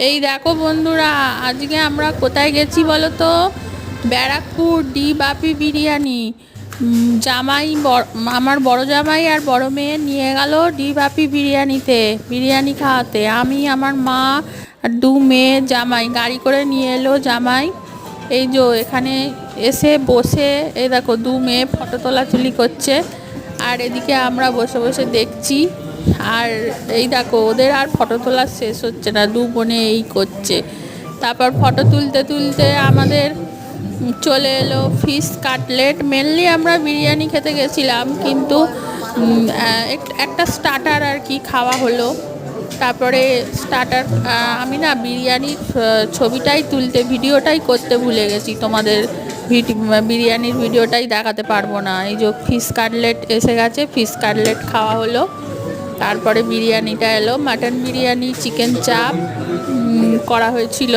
এই দেখো বন্ধুরা, আজকে আমরা কোথায় গেছি বলো তো? ব্যারাকপুর ডি বাপি বিরিয়ানি। জামাই আমার বড় জামাই আর বড় মেয়ে নিয়ে গেল ডি বাপি বিরিয়ানিতে বিরিয়ানি খাওয়াতে। আমি, আমার মা আর দু মেয়ে, জামাই গাড়ি করে নিয়ে এলো জামাই। এই যে এখানে এসে বসে এই দেখো দু মেয়ে ফটো তোলাতুলি করছে, আর এদিকে আমরা বসে বসে দেখছি। আর এই দেখো ওদের আর ফটো তোলা শেষ হচ্ছে না, দু বোনে এই করছে। তারপর ফটো তুলতে তুলতে আমাদের চলে এলো ফিশ কাটলেট। মেনলি আমরা বিরিয়ানি খেতে গেছিলাম, কিন্তু একটা স্টার্টার আর কি খাওয়া হলো। তারপরে স্টার্টার আমি না বিরিয়ানির ছবিটাই তুলতে, ভিডিওটাই করতে ভুলে গেছি, তোমাদের বিরিয়ানির ভিডিওটাই দেখাতে পারবো না। এই যে ফিশ কাটলেট এসে গেছে, ফিশ কাটলেট খাওয়া হলো। তারপরে বিরিয়ানিটা এলো, মাটন বিরিয়ানি, চিকেন চাপ করা হয়েছিল।